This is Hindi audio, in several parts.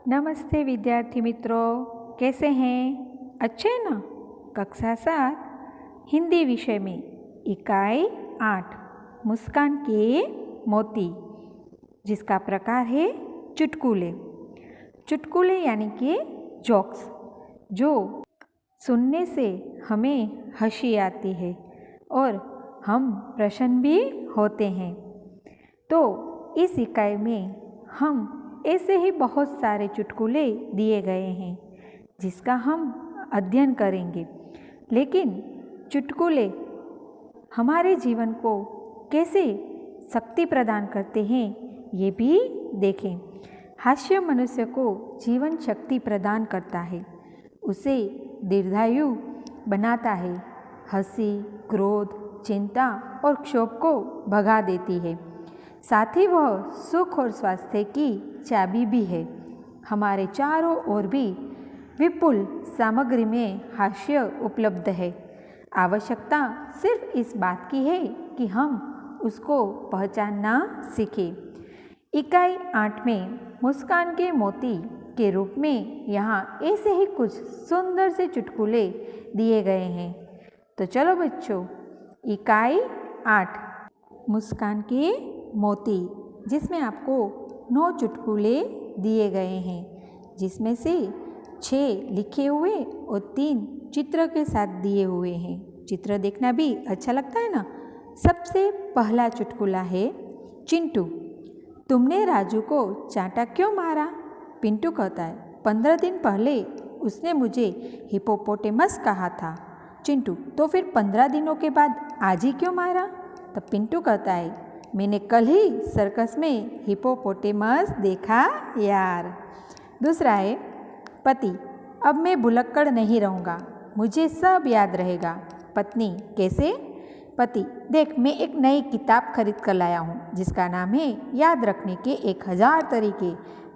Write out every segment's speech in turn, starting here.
नमस्ते विद्यार्थी मित्रों, कैसे हैं? अच्छे हैं ना? कक्षा 7 हिंदी विषय में इकाई 8 मुस्कान के मोती, जिसका प्रकार है चुटकुले। चुटकुले यानी कि जोक्स, जो सुनने से हमें हंसी आती है और हम प्रसन्न भी होते हैं। तो इस इकाई में हम ऐसे ही बहुत सारे चुटकुले दिए गए हैं जिसका हम अध्ययन करेंगे। लेकिन चुटकुले हमारे जीवन को कैसे शक्ति प्रदान करते हैं ये भी देखें। हास्य मनुष्य को जीवन शक्ति प्रदान करता है, उसे दीर्घायु बनाता है, हंसी, क्रोध, चिंता और क्षोभ को भगा देती है। साथ ही वह सुख और स्वास्थ्य की चाबी भी है। हमारे चारों ओर भी विपुल सामग्री में हास्य उपलब्ध है। आवश्यकता सिर्फ इस बात की है कि हम उसको पहचानना सीखें। इकाई 8 में मुस्कान के मोती के रूप में यहाँ ऐसे ही कुछ सुंदर से चुटकुले दिए गए हैं। तो चलो बच्चों, इकाई 8 मुस्कान के मोती, जिसमें आपको 9 चुटकुले दिए गए हैं, जिसमें से 6 लिखे हुए और 3 चित्र के साथ दिए हुए हैं। चित्र देखना भी अच्छा लगता है ना। सबसे पहला चुटकुला है चिंटू, तुमने राजू को चांटा क्यों मारा? पिंटू कहता है, 15 दिन पहले उसने मुझे हिपोपोटेमस कहा था। चिंटू, तो फिर 15 दिनों के बाद आज ही क्यों मारा? तब पिंटू कहता है, मैंने कल ही सर्कस में हिपोपोटेमस देखा यार। दूसरा है पति, अब मैं भुलक्कड़ नहीं रहूँगा, मुझे सब याद रहेगा। पत्नी, कैसे? पति, देख मैं एक नई किताब खरीद कर लाया हूँ जिसका नाम है याद रखने के 1000 तरीके।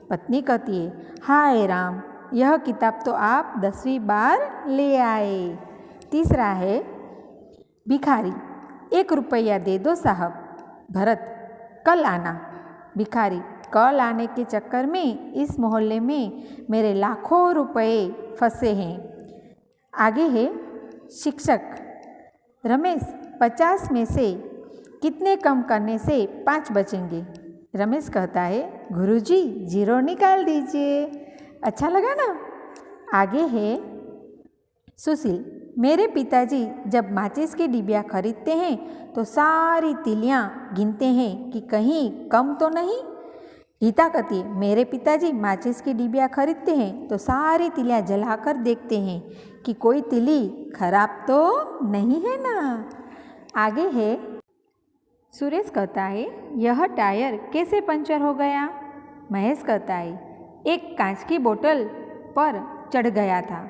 पत्नी कहती है, हाय राम, यह किताब तो आप 10वीं बार ले आए। तीसरा है भिखारी, 1 रुपया दे दो साहब। भरत, कल आना। भिखारी, कल आने के चक्कर में इस मोहल्ले में मेरे लाखों रुपए फंसे हैं। आगे है शिक्षक, रमेश, 50 में से कितने कम करने से 5 बचेंगे? रमेश कहता है, गुरुजी 0 निकाल दीजिए। अच्छा लगा ना। आगे है सुशील, मेरे पिताजी जब माचिस की डिबिया खरीदते हैं तो सारी तिलियां गिनते हैं कि कहीं कम तो नहीं। गीता कहती है, मेरे पिताजी माचिस की डिबिया खरीदते हैं तो सारी तिलियां जलाकर देखते हैं कि कोई तिली खराब तो नहीं है ना। आगे है सुरेश कहता है, यह टायर कैसे पंचर हो गया? महेश कहता है, एक कांच की बोतल पर चढ़ गया था।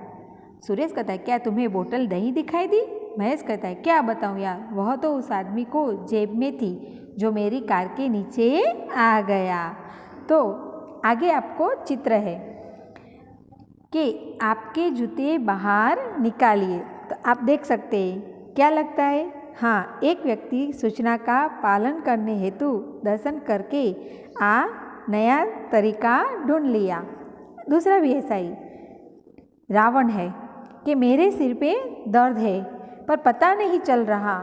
सुरेश कहता है, क्या तुम्हें बोतल नहीं दिखाई दी? महेश कहता है, क्या बताऊँ यार, वह तो उस आदमी को जेब में थी जो मेरी कार के नीचे आ गया। तो आगे आपको चित्र है कि आपके जूते बाहर निकालिए। तो आप देख सकते हैं, क्या लगता है? हाँ, एक व्यक्ति सूचना का पालन करने हेतु दर्शन करके नया तरीका ढूंढ लिया। दूसरा भी ऐसा ही रावण है कि मेरे सिर पे दर्द है पर पता नहीं चल रहा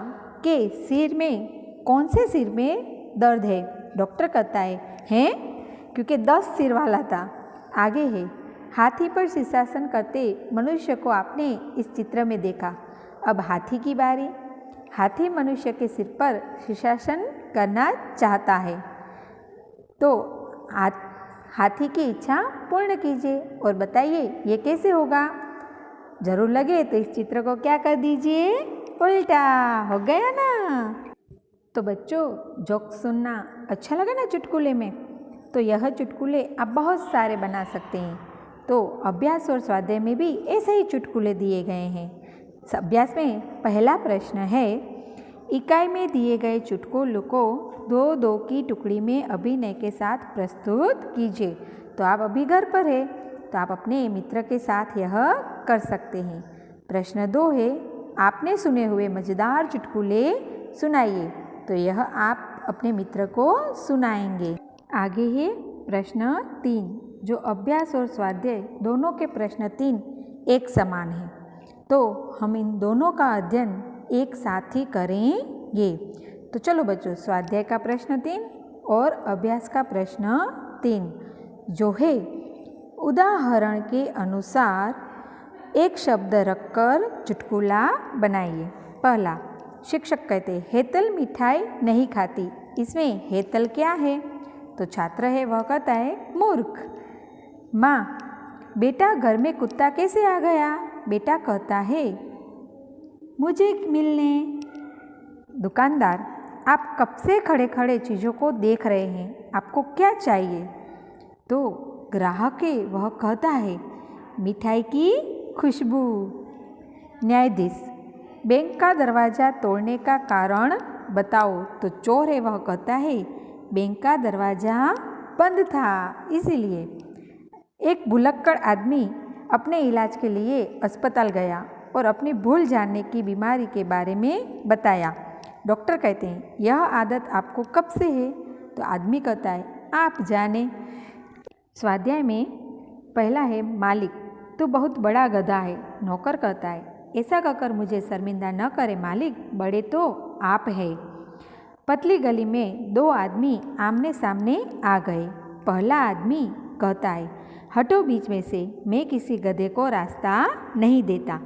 कि सिर में कौन से सिर में दर्द है। डॉक्टर कहता है क्योंकि 10 सिर वाला था। आगे है हाथी पर शीर्षासन करते मनुष्य को आपने इस चित्र में देखा। अब हाथी की बारी। हाथी मनुष्य के सिर पर शीर्षासन करना चाहता है, तो हाथी की इच्छा पूर्ण कीजिए और बताइए ये कैसे होगा। जरूर लगे तो इस चित्र को क्या कर दीजिए, उल्टा। हो गया ना। तो बच्चों, जोक सुनना अच्छा लगा ना चुटकुले में? तो यह चुटकुले आप बहुत सारे बना सकते हैं। तो अभ्यास और स्वाध्याय में भी ऐसे ही चुटकुले दिए गए हैं। अभ्यास में पहला प्रश्न है, इकाई में दिए गए चुटकुलों को 2-2 की टुकड़ी में अभिनय के साथ प्रस्तुत कीजिए। तो आप अभी घर पर है तो आप अपने मित्र के साथ यह कर सकते हैं। प्रश्न 2 है, आपने सुने हुए मज़ेदार चुटकुले सुनाइए। तो यह आप अपने मित्र को सुनाएंगे। आगे है प्रश्न 3, जो अभ्यास और स्वाध्याय दोनों के प्रश्न 3 एक समान हैं, तो हम इन दोनों का अध्ययन एक साथ ही करेंगे। तो चलो बच्चों, स्वाध्याय का प्रश्न 3 और अभ्यास का प्रश्न 3 जो है, उदाहरण के अनुसार एक शब्द रखकर चुटकुला बनाइए। पहला, शिक्षक कहते हैं हेतल मिठाई नहीं खाती, इसमें हेतल क्या है? तो छात्र है वह कहता है मूर्ख। माँ, बेटा घर में कुत्ता कैसे आ गया? बेटा कहता है मुझे मिलने। दुकानदार, आप कब से खड़े खड़े चीज़ों को देख रहे हैं, आपको क्या चाहिए? तो ग्राहक है वह कहता है मिठाई की खुशबू। न्यायाधीश, बैंक का दरवाज़ा तोड़ने का कारण बताओ। तो चोर है वह कहता है बैंक का दरवाज़ा बंद था इसीलिए। एक भुलक्कड़ आदमी अपने इलाज के लिए अस्पताल गया और अपनी भूल जानने की बीमारी के बारे में बताया। डॉक्टर कहते हैं यह आदत आपको कब से है? तो आदमी कहता है आप जाने। स्वाध्याय में पहला है मालिक, तू बहुत बड़ा गधा है। नौकर कहता है ऐसा कहकर मुझे शर्मिंदा न करे मालिक, बड़े तो आप है। पतली गली में दो आदमी आमने सामने आ गए। पहला आदमी कहता है हटो बीच में से, मैं किसी गधे को रास्ता नहीं देता।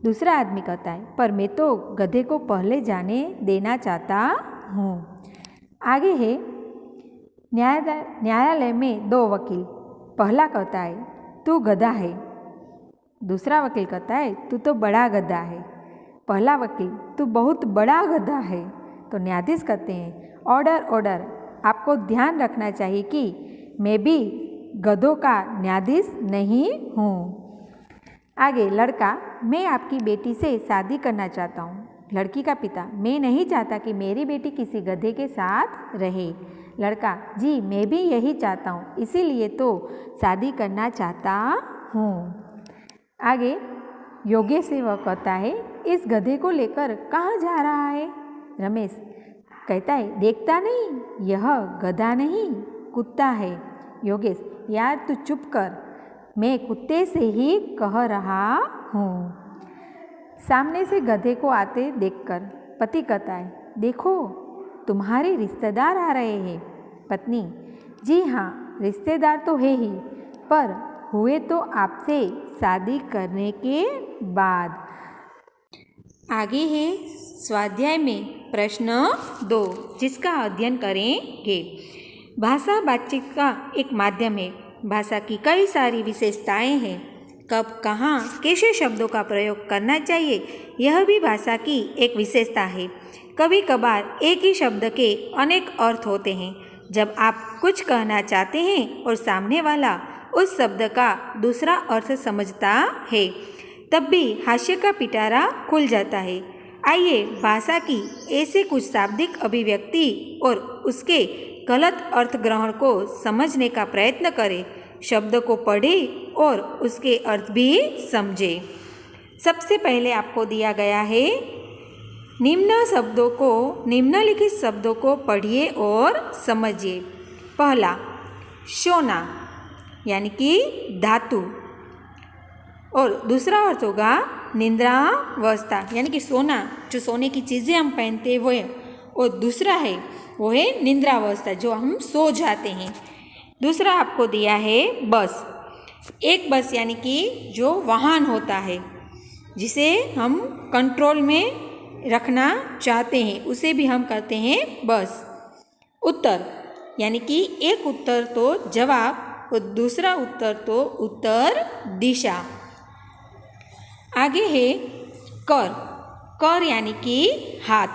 दूसरा आदमी कहता है पर मैं तो गधे को पहले जाने देना चाहता हूँ। आगे है न्यायालय में दो वकील। पहला कहता है तू गधा है। दूसरा वकील कहता है तू तो बड़ा गधा है। पहला वकील तू बहुत बड़ा गधा है। तो न्यायाधीश कहते हैं ऑर्डर ऑर्डर, आपको ध्यान रखना चाहिए कि मैं भी गधों का न्यायाधीश नहीं हूँ। आगे लड़का, मैं आपकी बेटी से शादी करना चाहता हूँ। लड़की का पिता, मैं नहीं चाहता कि मेरी बेटी किसी गधे के साथ रहे। लड़का, जी मैं भी यही चाहता हूँ, इसीलिए तो शादी करना चाहता हूँ। आगे योगेश से वह कहता है इस गधे को लेकर कहाँ जा रहा है? रमेश कहता है देखता नहीं यह गधा नहीं कुत्ता है। योगेश, यार तू चुप कर, मैं कुत्ते से ही कह रहा हूँ। सामने से गधे को आते देखकर पति कहता है देखो तुम्हारे रिश्तेदार आ रहे हैं। पत्नी, जी हाँ रिश्तेदार तो है ही, पर हुए तो आपसे शादी करने के बाद। आगे है स्वाध्याय में प्रश्न 2 जिसका अध्ययन करेंगे। भाषा बातचीत का एक माध्यम है। भाषा की कई सारी विशेषताएं हैं। कब, कहाँ, कैसे शब्दों का प्रयोग करना चाहिए, यह भी भाषा की एक विशेषता है। कभी कभार एक ही शब्द के अनेक अर्थ होते हैं। जब आप कुछ कहना चाहते हैं और सामने वाला उस शब्द का दूसरा अर्थ समझता है, तब भी हास्य का पिटारा खुल जाता है। आइए भाषा की ऐसे कुछ शाब्दिक अभिव्यक्ति और उसके गलत अर्थ ग्रहण को समझने का प्रयत्न करें। शब्द को पढ़ें और उसके अर्थ भी समझें। सबसे पहले आपको दिया गया है निम्नलिखित शब्दों को पढ़िए और समझिए। पहला, सोना यानी कि धातु, और दूसरा अर्थ होगा निद्रावस्था यानी कि सोना, जो सोने की चीज़ें हम पहनते हैं वो है, और दूसरा है वो है निद्रावस्था जो हम सो जाते हैं। दूसरा आपको दिया है बस। एक बस यानी कि जो वाहन होता है जिसे हम कंट्रोल में रखना चाहते हैं, उसे भी हम कहते हैं बस। उत्तर यानी कि एक उत्तर तो जवाब और दूसरा उत्तर तो उत्तर दिशा। आगे है कर। कर यानी कि हाथ,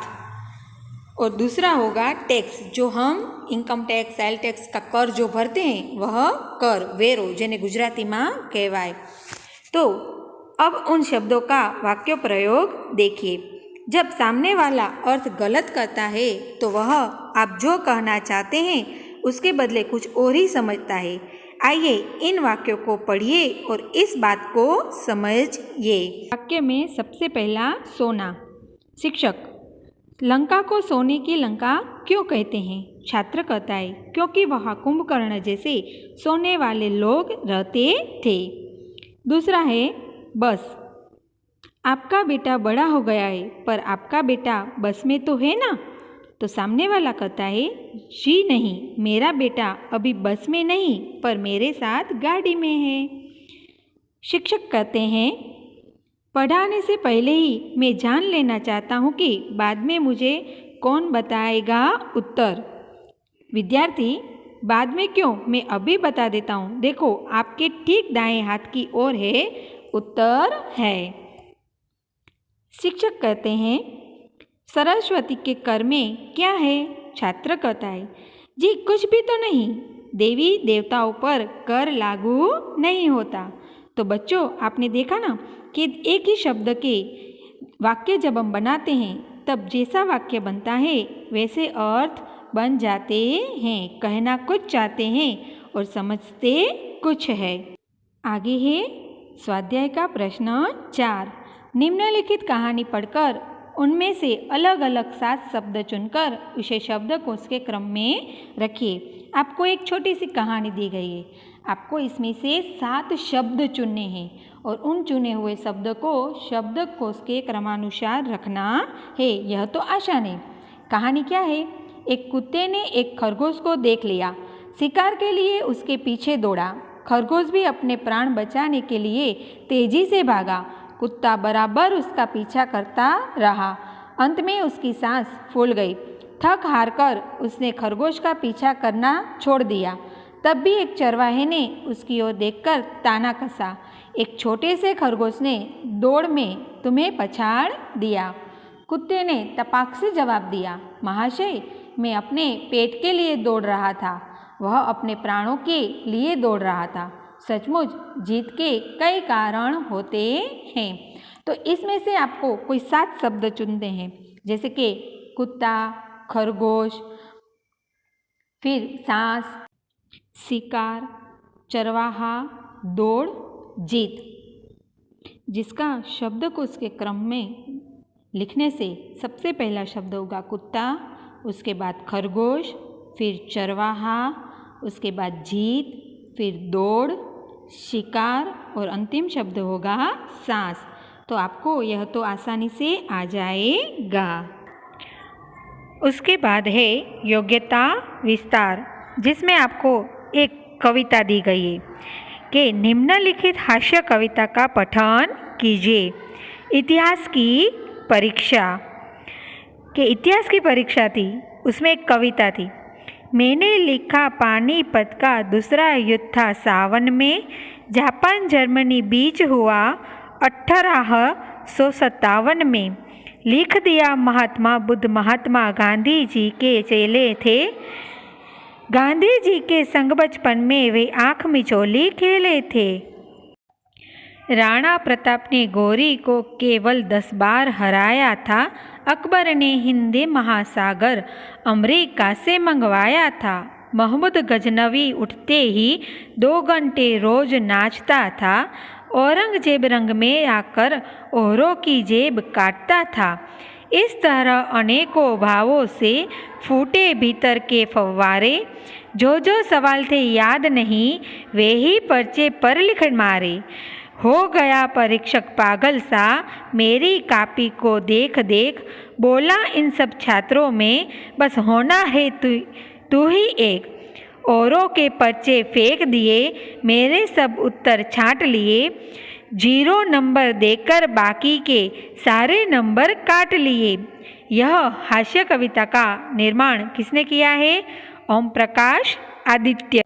और दूसरा होगा टैक्स, जो हम इनकम टैक्स, सेल टैक्स का कर जो भरते हैं वह कर, वेरो जेने गुजराती में कहवाय। तो अब उन शब्दों का वाक्य प्रयोग देखिए। जब सामने वाला अर्थ गलत करता है तो वह आप जो कहना चाहते हैं उसके बदले कुछ और ही समझता है। आइए इन वाक्यों को पढ़िए और इस बात को समझिए। वाक्य में सबसे पहला सोना। शिक्षक, लंका को सोने की लंका क्यों कहते हैं? छात्र कहता है क्योंकि वहाँ कुंभकर्ण जैसे सोने वाले लोग रहते थे। दूसरा है बस, आपका बेटा बड़ा हो गया है पर आपका बेटा बस में तो है ना। तो सामने वाला कहता है जी नहीं, मेरा बेटा अभी बस में नहीं पर मेरे साथ गाड़ी में है। शिक्षक कहते हैं पढ़ाने से पहले ही मैं जान लेना चाहता हूँ कि बाद में मुझे कौन बताएगा उत्तर। विद्यार्थी बाद में क्यों, मैं अभी बता देता हूँ। देखो आपके ठीक दाएं हाथ की ओर है उत्तर है। शिक्षक कहते हैं सरस्वती के कर में क्या है। छात्र कहता है जी कुछ भी तो नहीं, देवी देवताओं पर कर लागू नहीं होता। तो बच्चों आपने देखा ना कि एक ही शब्द के वाक्य जब हम बनाते हैं तब जैसा वाक्य बनता है वैसे अर्थ बन जाते हैं। कहना कुछ चाहते हैं और समझते कुछ है। आगे है स्वाध्याय का प्रश्न 4। निम्नलिखित कहानी पढ़कर उनमें से अलग अलग 7 शब्द चुनकर उसे शब्दकोश के क्रम में रखिए। आपको एक छोटी सी कहानी दी गई है, आपको इसमें से 7 शब्द चुनने हैं और उन चुने हुए शब्द को शब्दकोश के क्रमानुसार रखना है। यह तो आसान है। कहानी क्या है? एक कुत्ते ने एक खरगोश को देख लिया, शिकार के लिए उसके पीछे दौड़ा। खरगोश भी अपने प्राण बचाने के लिए तेजी से भागा। कुत्ता बराबर उसका पीछा करता रहा। अंत में उसकी सांस फूल गई। थक हार कर उसने खरगोश का पीछा करना छोड़ दिया। तब भी एक चरवाहे ने उसकी ओर देखकर ताना कसा। एक छोटे से खरगोश ने दौड़ में तुम्हें पछाड़ दिया। कुत्ते ने तपाक से जवाब दिया, महाशय मैं अपने पेट के लिए दौड़ रहा था, वह अपने प्राणों के लिए दौड़ रहा था। सचमुच जीत के कई कारण होते हैं। तो इसमें से आपको कोई 7 शब्द चुनते हैं, जैसे कि कुत्ता, खरगोश, फिर सांस, शिकार, चरवाहा, दौड़, जीत। जिसका शब्दकोश के क्रम में लिखने से सबसे पहला शब्द होगा कुत्ता, उसके बाद खरगोश, फिर चरवाहा, उसके बाद जीत, फिर दौड़, शिकार और अंतिम शब्द होगा सांस। तो आपको यह तो आसानी से आ जाएगा। उसके बाद है योग्यता विस्तार, जिसमें आपको एक कविता दी गई है कि निम्नलिखित हास्य कविता का पठन कीजिए। इतिहास की परीक्षा के इतिहास की परीक्षा थी, उसमें एक कविता थी। मैंने लिखा पानीपत का दूसरा युद्ध था सावन में, जापान जर्मनी बीच हुआ 1857 में। लिख दिया महात्मा बुद्ध महात्मा गांधी जी के चेले थे। गांधी जी के संग बचपन में वे आँख मिचौली खेले थे। राणा प्रताप ने गौरी को केवल 10 बार हराया था। अकबर ने हिंद महासागर अमेरिका से मंगवाया था। महमूद गजनवी उठते ही 2 घंटे रोज नाचता था। औरंगजेब रंग में आकर औरों की जेब काटता था। इस तरह अनेकों भावों से फूटे भीतर के फव्वारे। जो जो सवाल थे याद नहीं, वे ही पर्चे पर लिख मारे। हो गया परीक्षक पागल सा, मेरी कापी को देख देख। बोला इन सब छात्रों में बस होना है तू ही एक। औरों के पर्चे फेंक दिए, मेरे सब उत्तर छांट लिए। 0 नंबर देकर बाकी के सारे नंबर काट लिए। यह हास्य कविता का निर्माण किसने किया है? ओम प्रकाश आदित्य।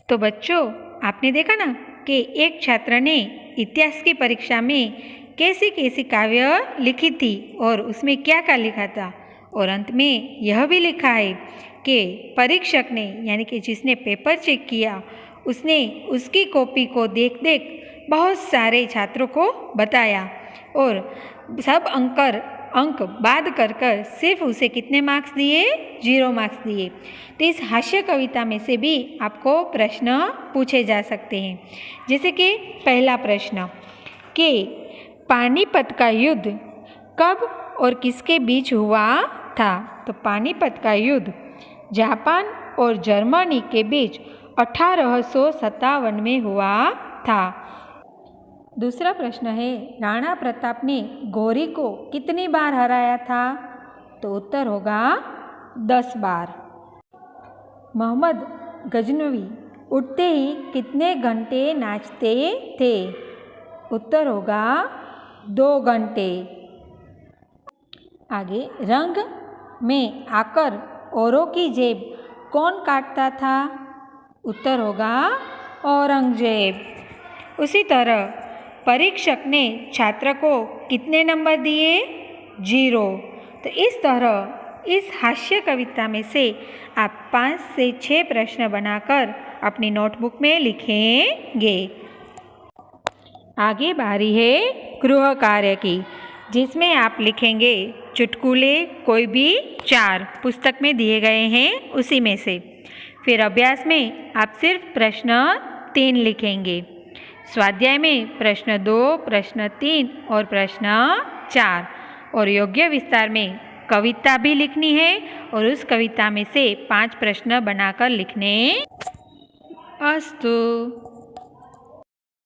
तो बच्चों आपने देखा ना कि एक छात्र ने इतिहास की परीक्षा में कैसी कैसी काव्य लिखी थी और उसमें क्या क्या लिखा था, और अंत में यह भी लिखा है कि परीक्षक ने यानी कि जिसने पेपर चेक किया उसने उसकी कॉपी को देख देख बहुत सारे छात्रों को बताया और सब अंक बाद कर सिर्फ उसे कितने मार्क्स दिए? 0 मार्क्स दिए। तो इस हास्य कविता में से भी आपको प्रश्न पूछे जा सकते हैं। जैसे कि पहला प्रश्न कि पानीपत का युद्ध कब और किसके बीच हुआ था? तो पानीपत का युद्ध जापान और जर्मनी के बीच 1857 में हुआ था। दूसरा प्रश्न है, राणा प्रताप ने गौरी को कितनी बार हराया था? तो उत्तर होगा 10 बार। मोहम्मद गजनवी उठते ही कितने घंटे नाचते थे? उत्तर होगा 2 घंटे। आगे, रंग में आकर औरों की जेब कौन काटता था? उत्तर होगा औरंगजेब। उसी तरह परीक्षक ने छात्र को कितने नंबर दिए? 0। तो इस तरह इस हास्य कविता में से आप 5 से 6 प्रश्न बनाकर अपनी नोटबुक में लिखेंगे। आगे बारी है गृह कार्य की, जिसमें आप लिखेंगे चुटकुले, कोई भी 4 पुस्तक में दिए गए हैं उसी में से। फिर अभ्यास में आप सिर्फ प्रश्न 3 लिखेंगे। स्वाध्याय में प्रश्न 2, प्रश्न 3 और प्रश्न 4, और योग्य विस्तार में कविता भी लिखनी है और उस कविता में से 5 प्रश्न बनाकर लिखने। अस्तु।